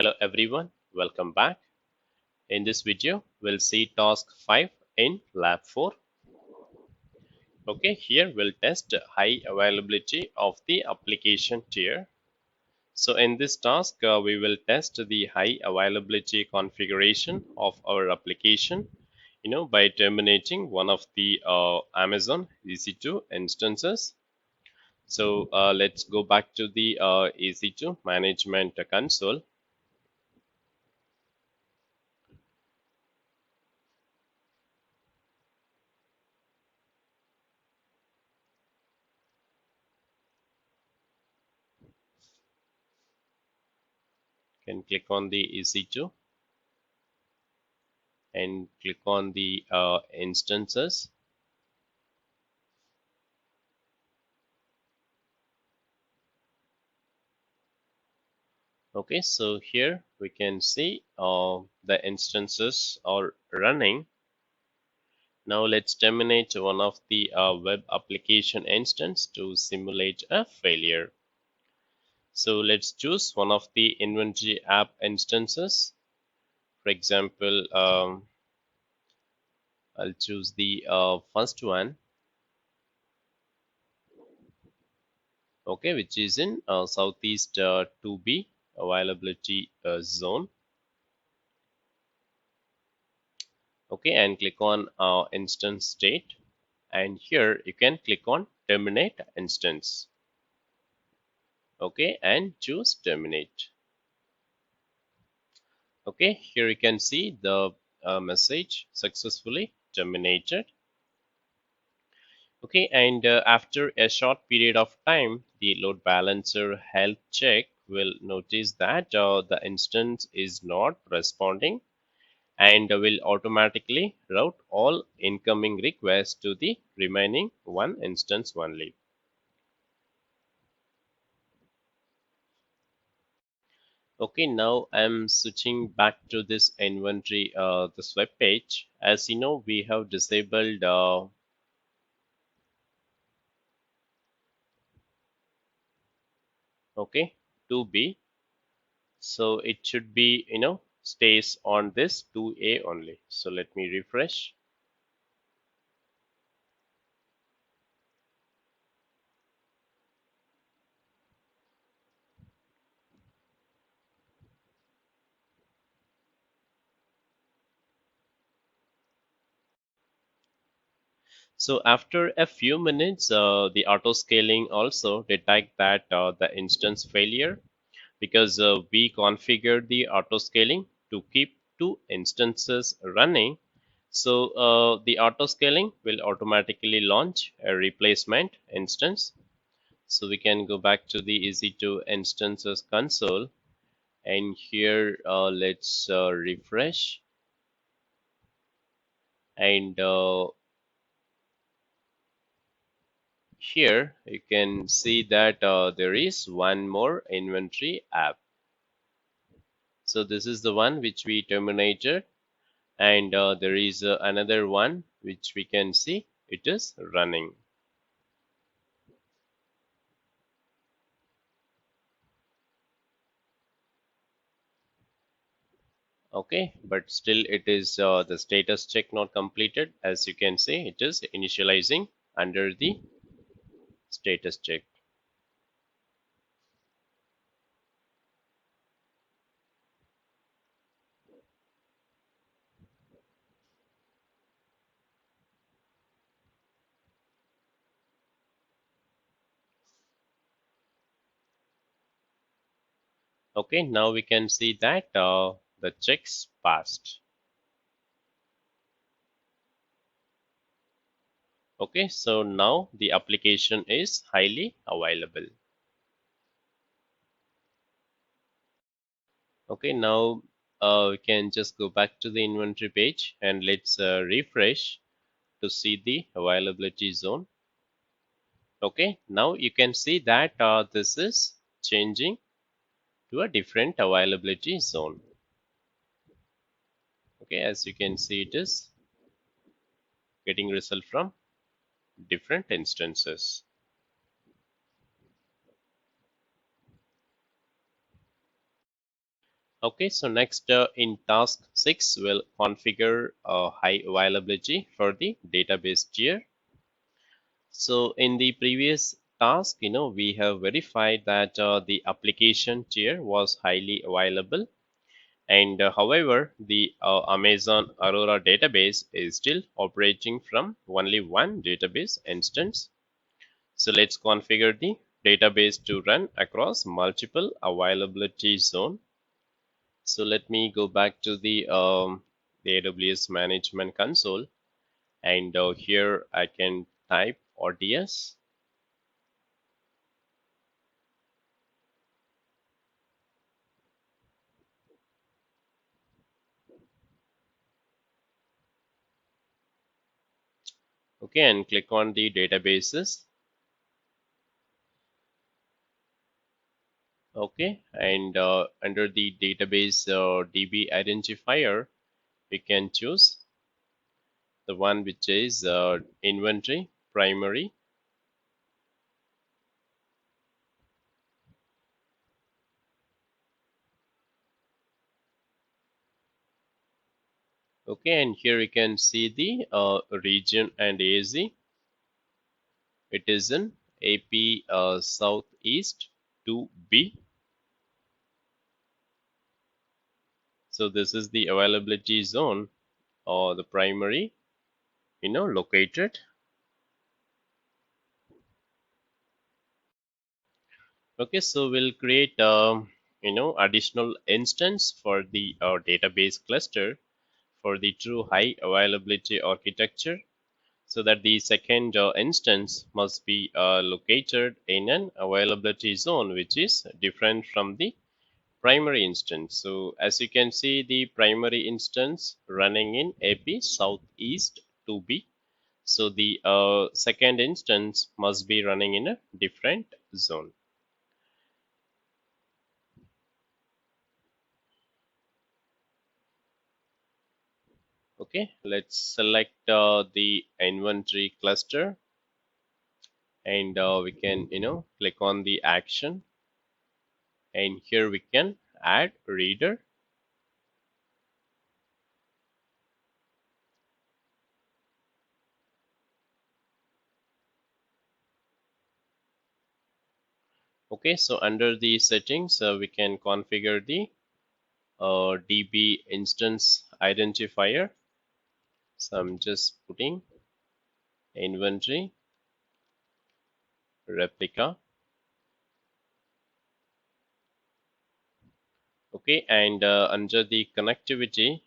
Hello everyone, welcome back. In this video, we'll see task 5 in lab 4. Okay, here we'll test high availability of the application tier. So in this task, we will test the high availability configuration of our application, by terminating one of the Amazon EC2 instances. So let's go back to the EC2 management console. Can click on the EC2 and click on the instances. Okay, so here we can see the instances are running. Now let's terminate one of the web application instance to simulate a failure. So let's choose one of the inventory app instances. For example, I'll choose the first one. Okay, which is in Southeast 2B availability zone. Okay, and click on instance state, and here you can click on terminate instance. Okay, and choose terminate. Okay, here you can see the message successfully terminated. Okay, and after a short period of time, the load balancer health check will notice that the instance is not responding and will automatically route all incoming requests to the remaining one instance only. Okay, now I'm switching back to this inventory, this web page. As you know, we have disabled okay 2B, so it should be stays on this 2A only. So let me refresh. So after a few minutes, the auto scaling also detect that the instance failure, because we configured the auto scaling to keep two instances running. So the auto scaling will automatically launch a replacement instance. So we can go back to the EC2 instances console, and here let's refresh, and here you can see that there is one more inventory app. So this is the one which we terminated, and there is another one which we can see it is running. Okay, but still it is the status check not completed. As you can see, it is initializing under the status check. Okay, now we can see that the checks passed. Okay, so now the application is highly available. Okay, now we can just go back to the inventory page, and let's refresh to see the availability zone. Okay, now you can see that this is changing to a different availability zone. Okay, as you can see, it is getting result from different instances. Okay, so next in task 6, we'll configure high availability for the database tier. So in the previous task, we have verified that the application tier was highly available. And however, the Amazon Aurora database is still operating from only one database instance. So let's configure the database to run across multiple availability zone. So let me go back to the AWS Management Console, and here I can type ODS. Okay, and click on the databases. Okay, and under the database DB identifier, we can choose the one which is inventory primary. Okay, and here you can see the region and AZ. It is in AP Southeast 2B. So this is the availability zone or the primary, located. Okay, so we'll create, additional instance for the database cluster for the true high availability architecture, so that the second instance must be located in an availability zone which is different from the primary instance. So as you can see, the primary instance running in AP Southeast 2B. So the second instance must be running in a different zone. Okay, let's select the inventory cluster, and we can, click on the action, and here we can add reader. Okay, so under the settings, we can configure the DB instance identifier. So I'm just putting inventory replica. Okay, and under the connectivity,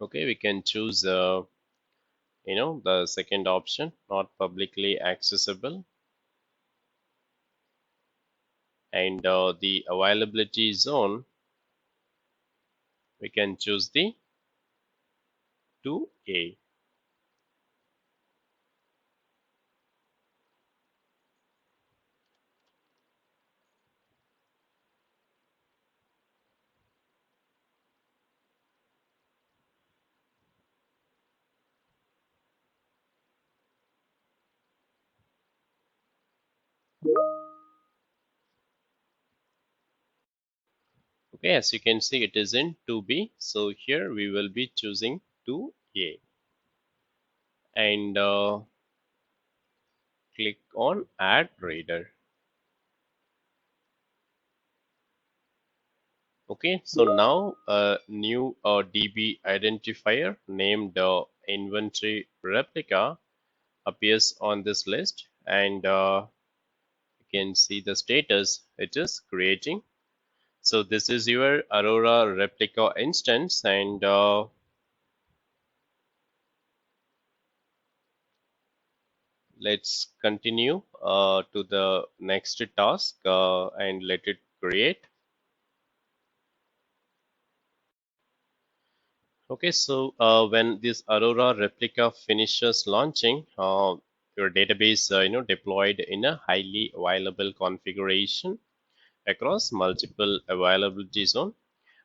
okay, we can choose the second option, not publicly accessible, and the availability zone, we can choose the 2A. Okay, as you can see, it is in 2B. So here we will be choosing 2A, and click on add reader. Okay, so now a new DB identifier named inventory replica appears on this list, and you can see the status it is creating. So this is your Aurora replica instance, and let's continue to the next task and let it create. Okay, so when this Aurora replica finishes launching, your database, deployed in a highly available configuration across multiple availability zone.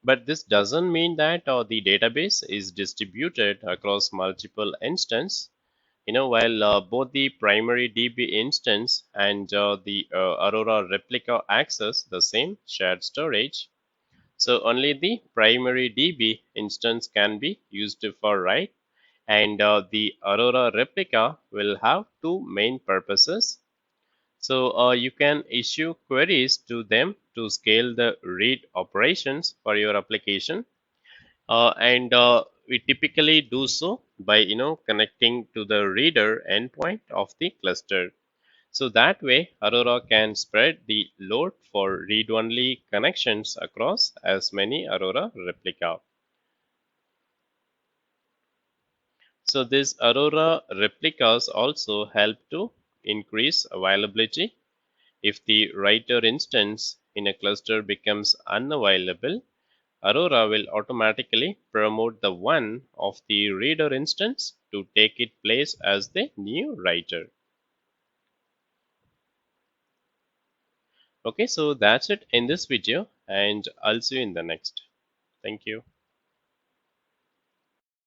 But this doesn't mean that the database is distributed across multiple instances. While both the primary DB instance and the Aurora replica access the same shared storage, so only the primary DB instance can be used for write, and the Aurora replica will have two main purposes. So you can issue queries to them to scale the read operations for your application, and we typically do so by connecting to the reader endpoint of the cluster. So that way, Aurora can spread the load for read-only connections across as many Aurora replica. So these Aurora replicas also help to increase availability. If the writer instance in a cluster becomes unavailable, Aurora will automatically promote the one of the reader instance to take its place as the new writer. Okay, so that's it in this video, and I'll see you in the next. Thank you.